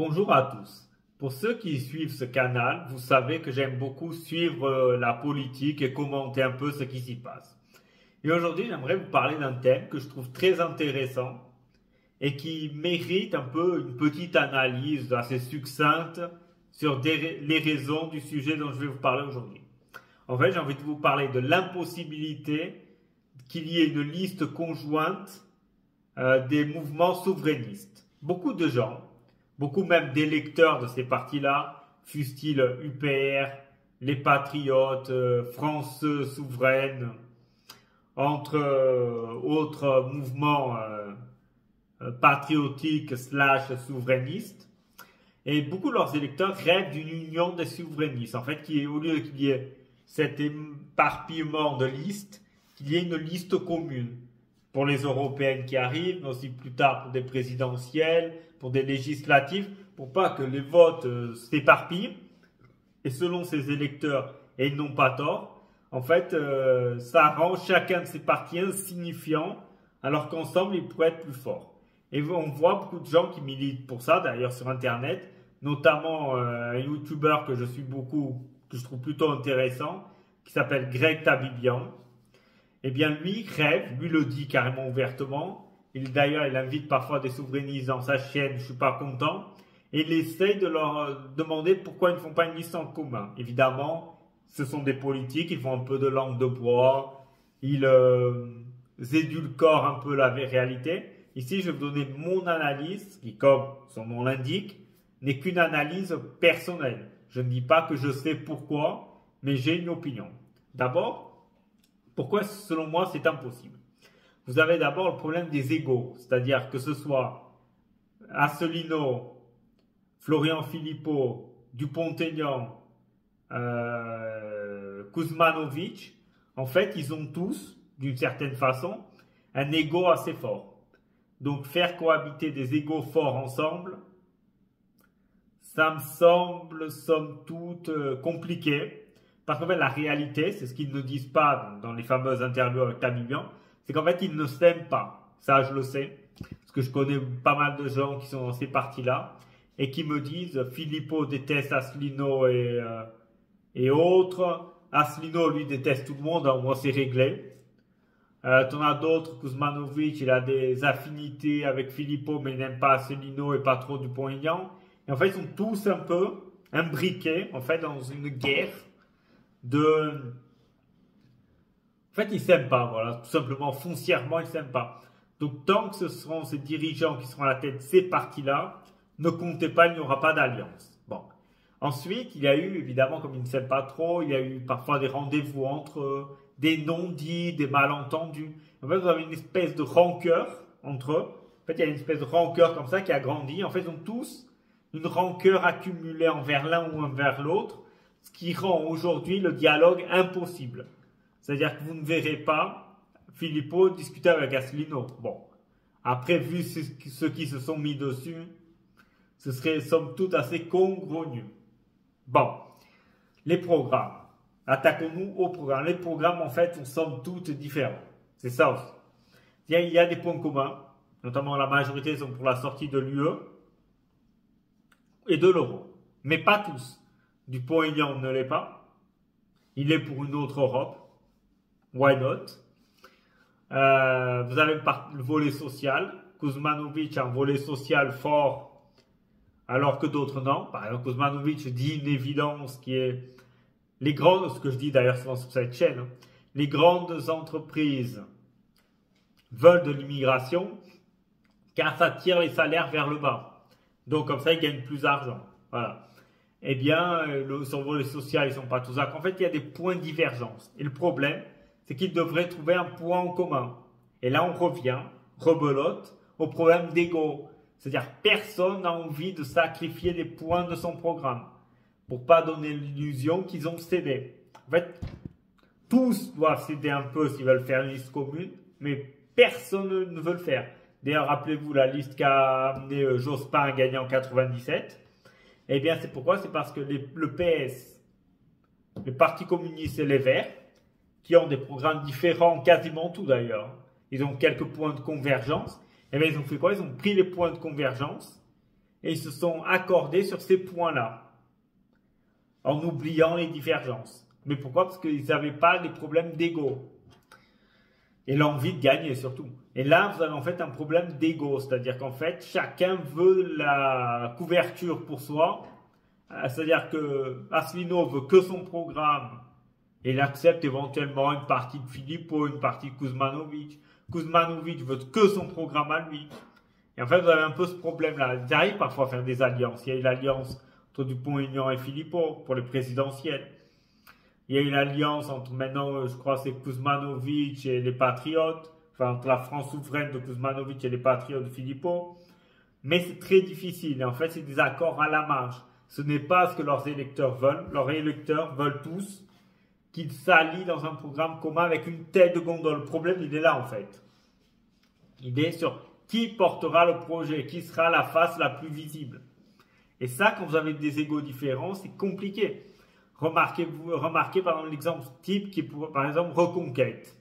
Bonjour à tous. Pour ceux qui suivent ce canal, vous savez que j'aime beaucoup suivre la politique et commenter un peu ce qui s'y passe. Et aujourd'hui, j'aimerais vous parler d'un thème que je trouve très intéressant et qui mérite un peu une petite analyse assez succincte sur les raisons du sujet dont je vais vous parler aujourd'hui. En fait, j'ai envie de vous parler de l'impossibilité qu'il y ait une liste conjointe des mouvements souverainistes. Beaucoup de gens, beaucoup même d'électeurs de ces partis-là, fussent-ils UPR, les Patriotes, France Souveraine, entre autres mouvements patriotiques / souverainistes. Et beaucoup de leurs électeurs rêvent d'une union des souverainistes. En fait, au lieu qu'il y ait cet éparpillement de listes, qu'il y ait une liste commune pour les européennes qui arrivent, mais aussi plus tard pour des présidentielles, pour des législatives, pour pas que les votes s'éparpillent. Et selon ces électeurs, et ils n'ont pas tort, en fait, ça rend chacun de ces partis insignifiant, alors qu'ensemble, ils pourraient être plus forts. Et on voit beaucoup de gens qui militent pour ça, d'ailleurs sur Internet, notamment un YouTuber que je suis beaucoup, que je trouve plutôt intéressant, qui s'appelle Greg Tabibian. Eh bien, lui rêve, lui le dit carrément ouvertement. D'ailleurs, il invite parfois des souverainistes dans sa chaîne, je suis pas content. Et il essaye de leur demander pourquoi ils ne font pas une liste en commun. Évidemment, ce sont des politiques, ils font un peu de langue de bois, ils édulcorent un peu la réalité. Ici, je vais vous donner mon analyse, qui, comme son nom l'indique, n'est qu'une analyse personnelle. Je ne dis pas que je sais pourquoi, mais j'ai une opinion. D'abord, pourquoi, selon moi, c'est impossible? Vous avez d'abord le problème des égos, c'est-à-dire que ce soit Asselineau, Florian Philippot, Dupont-Aignan, Kuzmanovic, en fait, ils ont tous, d'une certaine façon, un ego assez fort. Donc, faire cohabiter des égos forts ensemble, ça me semble, somme toute, compliqué. Parce qu'en fait, la réalité, c'est ce qu'ils ne disent pas dans les fameuses interviews avec Tabibian, c'est qu'en fait, ils ne s'aiment pas. Ça, je le sais. Parce que je connais pas mal de gens qui sont dans ces partis-là et qui me disent Philippot déteste Asselineau et autres. Asselineau, lui, déteste tout le monde. Au moins, c'est réglé. T'en as d'autres. Kuzmanovic, il a des affinités avec Philippot, mais il n'aime pas Asselineau et pas trop Dupont-Aignan. Et en fait, ils sont tous un peu imbriqués, en fait, dans une guerre en fait, ils s'aiment pas, voilà, tout simplement, foncièrement, ils s'aiment pas. Donc, tant que ce seront ces dirigeants qui seront à la tête de ces partis-là, ne comptez pas, il n'y aura pas d'alliance. Bon. Ensuite, il y a eu, évidemment, comme ils ne s'aiment pas trop, il y a eu parfois des rendez-vous entre eux, des non-dits, des malentendus. En fait, vous avez une espèce de rancœur entre eux. En fait, il y a une espèce de rancœur comme ça qui a grandi. En fait, ils ont tous une rancœur accumulée envers l'un ou envers l'autre, ce qui rend aujourd'hui le dialogue impossible. C'est-à-dire que vous ne verrez pas Philippot discuter avec Asselineau. Bon, après, vu ceux qui se sont mis dessus, ce serait somme toute assez congrenu. Bon, les programmes. Attaquons-nous aux programmes. Les programmes, en fait, sont somme toute différents. C'est ça aussi. Il y a des points communs, notamment la majorité sont pour la sortie de l'UE et de l'euro. Mais pas tous. Dupont-Aignan ne l'est pas. Il est pour une autre Europe. Why not? Vous avez le volet social. Kuzmanovic a un volet social fort, alors que d'autres non. Par exemple, Kuzmanovic dit une évidence qui est les grandes, ce que je dis d'ailleurs souvent sur cette chaîne, hein, les grandes entreprises veulent de l'immigration car ça tire les salaires vers le bas. Donc comme ça, ils gagnent plus d'argent. Voilà. Eh bien, sur le volet social, ils ne sont pas tous d'accord. En fait, il y a des points de divergence. Et le problème, c'est qu'ils devraient trouver un point en commun. Et là, on revient, rebelote, au problème d'ego. C'est-à-dire, personne n'a envie de sacrifier des points de son programme pour pas donner l'illusion qu'ils ont cédé. En fait, tous doivent céder un peu s'ils veulent faire une liste commune, mais personne ne veut le faire. D'ailleurs, rappelez-vous la liste qu'a amené Jospin à gagner en 97. Eh bien, c'est pourquoi? C'est parce que le PS, le Parti communiste et les Verts, qui ont des programmes différents, quasiment tout d'ailleurs, ils ont quelques points de convergence, eh bien, ils ont fait quoi? Ils ont pris les points de convergence et ils se sont accordés sur ces points-là, en oubliant les divergences. Mais pourquoi? Parce qu'ils n'avaient pas des problèmes d'ego. Et l'envie de gagner surtout. Et là, vous avez en fait un problème d'ego, c'est-à-dire qu'en fait, chacun veut la couverture pour soi. C'est-à-dire que Asselineau veut que son programme et il accepte éventuellement une partie de Filippo, une partie de Kuzmanovic. Kuzmanovic veut que son programme à lui. Et en fait, vous avez un peu ce problème-là. Ils arrivent parfois à faire des alliances. Il y a eu l'alliance entre Dupont-Aignan et Filippo pour les présidentielles. Il y a une alliance entre maintenant, je crois, c'est Kuzmanovic et les Patriotes. Enfin, entre la France souveraine de Kuzmanovic et les Patriotes de Filippo. Mais c'est très difficile. Et en fait, c'est des accords à la marge. Ce n'est pas ce que leurs électeurs veulent. Leurs électeurs veulent tous qu'ils s'allient dans un programme commun avec une tête de gondole. Le problème, il est là, en fait. Il est sur qui portera le projet, qui sera la face la plus visible. Et ça, quand vous avez des égos différents, c'est compliqué. Remarquez par exemple l'exemple type qui est par exemple Reconquête.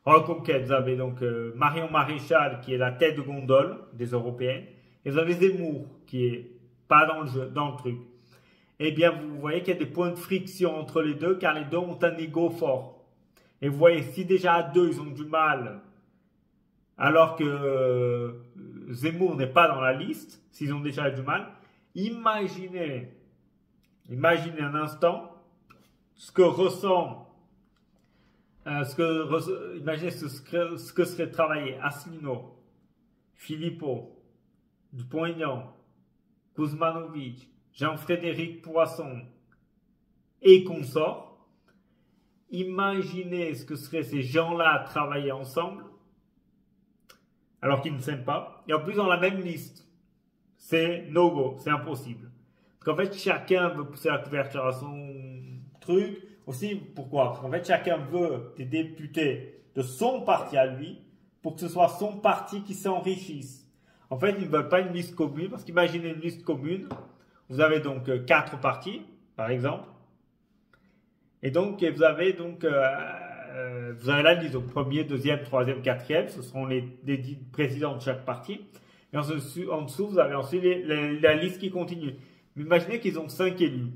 Reconquête, vous avez donc Marion Maréchal qui est la tête de gondole des Européennes et vous avez Zemmour qui est pas dans le truc. Eh bien, vous voyez qu'il y a des points de friction entre les deux car les deux ont un ego fort. Et vous voyez, si déjà à deux ils ont du mal alors que Zemmour n'est pas dans la liste, s'ils ont déjà du mal, imaginez un instant ce que ressent, imaginez ce que serait travaillé Asselineau, Filippo, Dupont-Aignan, Kuzmanovic, Jean-Frédéric Poisson et consorts. Imaginez ce que seraient ces gens-là à travailler ensemble alors qu'ils ne s'aiment pas et en plus dans la même liste. C'est no-go, c'est impossible. Parce qu'en fait, chacun veut pousser la couverture à son truc. Aussi, pourquoi? Parce qu'en fait, chacun veut des députés de son parti à lui pour que ce soit son parti qui s'enrichisse. En fait, ils ne veulent pas une liste commune parce qu'imaginez une liste commune. Vous avez donc 4 partis, par exemple. Et donc, vous avez la liste. Donc, premier, deuxième, troisième, quatrième. Ce seront les présidents de chaque parti. Et en dessous, vous avez ensuite la liste qui continue. Mais imaginez qu'ils ont 5 élus.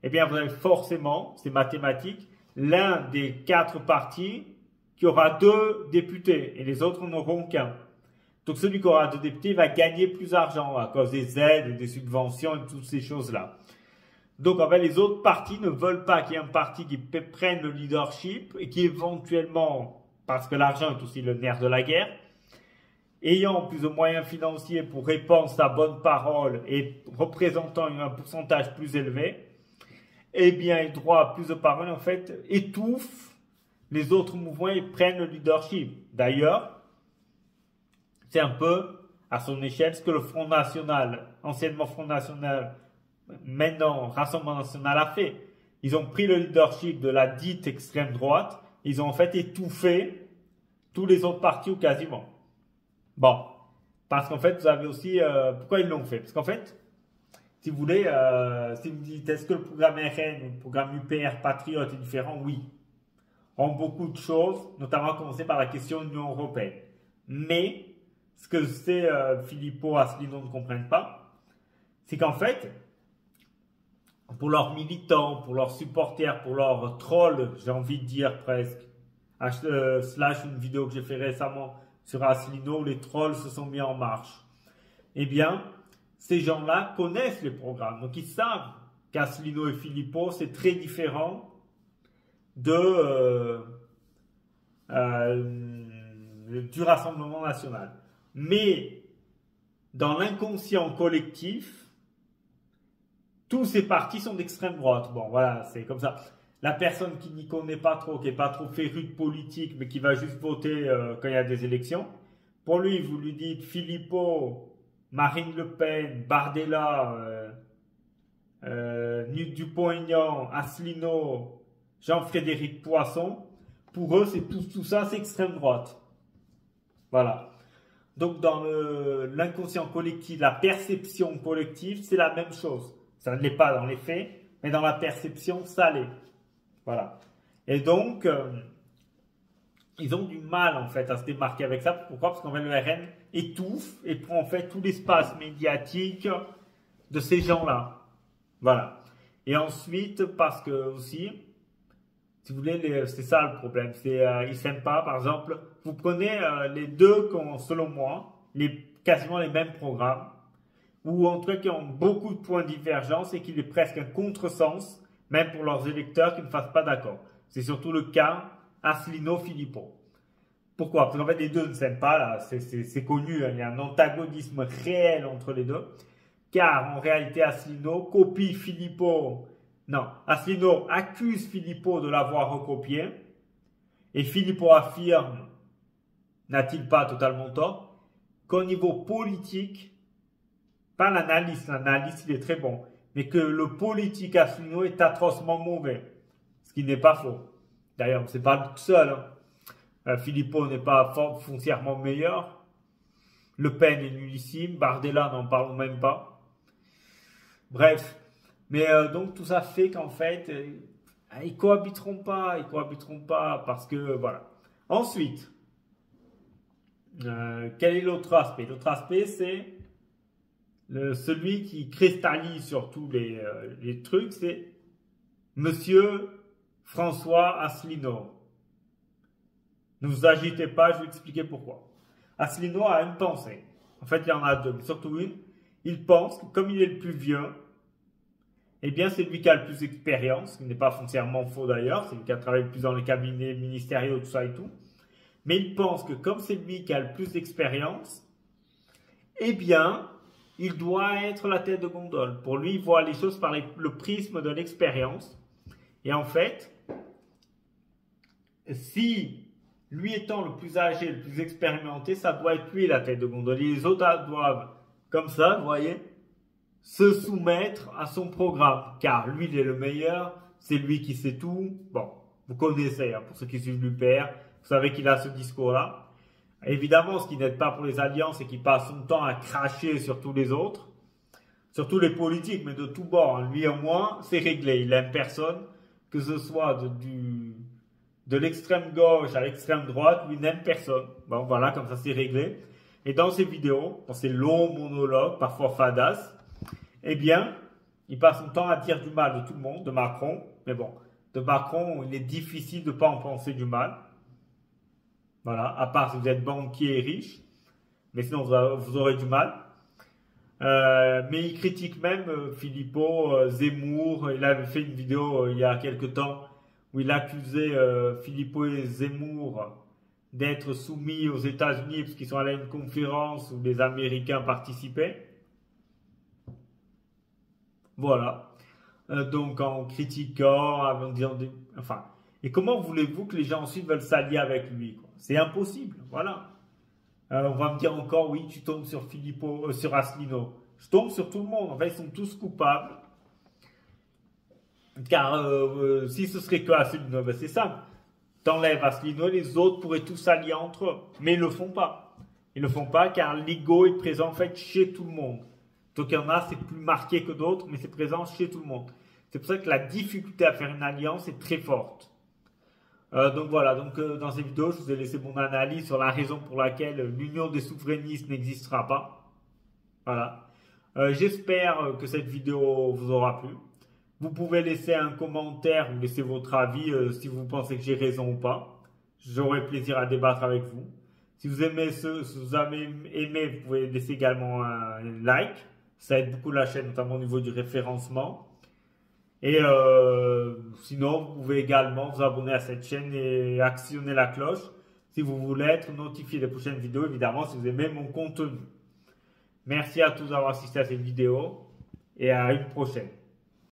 Eh bien, vous avez forcément, c'est mathématique, l'un des 4 partis qui aura 2 députés et les autres n'auront qu'un. Donc, celui qui aura 2 députés va gagner plus d'argent à cause des aides et des subventions et toutes ces choses-là. Donc, en fait, les autres partis ne veulent pas qu'il y ait un parti qui prenne le leadership et qui éventuellement, parce que l'argent est aussi le nerf de la guerre, ayant plus de moyens financiers pour répandre sa bonne parole et représentant un pourcentage plus élevé, eh bien, il droit à plus de parole, en fait, étouffe les autres mouvements et prennent le leadership. D'ailleurs, c'est un peu à son échelle ce que le Front National, anciennement Front National, maintenant Rassemblement National a fait. Ils ont pris le leadership de la dite extrême droite, ils ont en fait étouffé tous les autres partis ou quasiment. Bon, parce qu'en fait, vous avez aussi... pourquoi ils l'ont fait? Parce qu'en fait, si vous voulez, si vous me dites, est-ce que le programme RN ou le programme UPR Patriote est différent? Oui. En beaucoup de choses, notamment à commencer par la question de l'Union européenne. Mais, ce que Filippo, Asselineau ne comprennent pas, c'est qu'en fait, pour leurs militants, pour leurs supporters, pour leurs trolls, j'ai envie de dire presque, slash une vidéo que j'ai fait récemment, sur Asselineau, les trolls se sont mis en marche. Eh bien, ces gens-là connaissent les programmes. Donc, ils savent qu'Asselineau et Filippo, c'est très différent du Rassemblement National. Mais, dans l'inconscient collectif, tous ces partis sont d'extrême droite. Bon, voilà, c'est comme ça. La personne qui n'y connaît pas trop, qui n'est pas trop féru de politique, mais qui va juste voter quand il y a des élections, pour lui, vous lui dites Filippo, Marine Le Pen, Bardella, Dupont-Aignan, Asselineau, Jean-Frédéric Poisson, pour eux, c'est tout ça, c'est extrême droite. Voilà. Donc, dans l'inconscient collectif, la perception collective, c'est la même chose. Ça ne l'est pas dans les faits, mais dans la perception, ça l'est. Voilà. Et donc, ils ont du mal en fait à se démarquer avec ça. Pourquoi? Parce qu'en fait le RN étouffe et prend en fait tout l'espace médiatique de ces gens-là. Voilà. Et ensuite, parce que aussi, si vous voulez, c'est ça le problème. C'est ils s'aiment pas. Par exemple, vous prenez les deux qui ont, selon moi, quasiment les mêmes programmes, ou en tout cas qui ont beaucoup de points de divergence et qu'il est presque un contresens, même pour leurs électeurs qui ne fassent pas d'accord. C'est surtout le cas Asselineau-Philippot. Pourquoi? Parce qu'en fait, les deux ne s'aiment pas, là, c'est connu, hein, il y a un antagonisme réel entre les deux. Car en réalité, Asselineau copie Philippot. Non, Asselineau accuse Philippot de l'avoir recopié. Et Philippot affirme, n'a-t-il pas totalement tort, qu'au niveau politique, pas l'analyse il est très bon, mais que le politique Asselineau est atrocement mauvais. Ce qui n'est pas faux. D'ailleurs, c'est pas le seul. Hein. Philippot n'est pas foncièrement meilleur. Le Pen est nullissime. Bardella, n'en parlons même pas. Bref, mais donc tout ça fait qu'en fait, ils cohabiteront pas parce que voilà. Ensuite, quel est l'autre aspect? L'autre aspect, c'est celui qui cristallise sur tous les trucs, c'est Monsieur François Asselineau. Ne vous agitez pas, je vais vous expliquer pourquoi. Asselineau a une pensée. En fait, il y en a deux, mais surtout une. Il pense que comme il est le plus vieux, eh bien c'est lui qui a le plus d'expérience, ce qui n'est pas foncièrement faux d'ailleurs, c'est lui qui a travaillé le plus dans les cabinets ministériels, tout ça et tout. Mais il pense que comme c'est lui qui a le plus d'expérience, eh bien, il doit être la tête de gondole. Pour lui, il voit les choses par le prisme de l'expérience. Et en fait, si lui étant le plus âgé, le plus expérimenté, ça doit être lui la tête de gondole. Et les autres doivent, comme ça, vous voyez, se soumettre à son programme. Car lui, il est le meilleur, c'est lui qui sait tout. Bon, vous connaissez, hein, pour ceux qui suivent l'UPR, vous savez qu'il a ce discours-là. Évidemment, ce qui n'aide pas pour les alliances, c'est qu'il passe son temps à cracher sur tous les autres, sur tous les politiques, mais de tous bords. Hein. Lui, au moins, c'est réglé. Il n'aime personne, que ce soit de l'extrême gauche à l'extrême droite, lui n'aime personne. Bon, voilà, comme ça, c'est réglé. Et dans ses vidéos, dans ses longs monologues, parfois fadas, eh bien, il passe son temps à dire du mal de tout le monde, de Macron. Mais bon, de Macron, il est difficile de ne pas en penser du mal. Voilà, à part si vous êtes banquier et riche. Mais sinon, vous aurez du mal. Mais il critique même Philippot, Zemmour. Il avait fait une vidéo il y a quelque temps où il accusait Philippot et Zemmour d'être soumis aux États-Unis parce qu'ils sont allés à une conférence où les Américains participaient. Voilà. Donc en critiquant, en disant enfin. Et comment voulez-vous que les gens ensuite veulent s'allier avec lui? C'est impossible. Voilà. On va me dire encore, oui, tu tombes sur Philippot, sur Asselineau. Je tombe sur tout le monde. En fait, ils sont tous coupables. Car si ce serait que Asselineau, ben c'est simple. T'enlèves Asselineau, les autres pourraient tous s'allier entre eux. Mais ils ne le font pas. Ils ne le font pas car l'ego est présent en fait chez tout le monde. Donc il y en a, c'est plus marqué que d'autres, mais c'est présent chez tout le monde. C'est pour ça que la difficulté à faire une alliance est très forte. Donc voilà, dans cette vidéo, je vous ai laissé mon analyse sur la raison pour laquelle l'union des souverainistes n'existera pas. Voilà. J'espère que cette vidéo vous aura plu. Vous pouvez laisser un commentaire ou laisser votre avis si vous pensez que j'ai raison ou pas. J'aurai plaisir à débattre avec vous. Si vous aimez si vous avez aimé, vous pouvez laisser également un like. Ça aide beaucoup la chaîne, notamment au niveau du référencement. Et sinon, vous pouvez également vous abonner à cette chaîne et actionner la cloche si vous voulez être notifié des prochaines vidéos, évidemment, si vous aimez mon contenu. Merci à tous d'avoir assisté à cette vidéo et à une prochaine.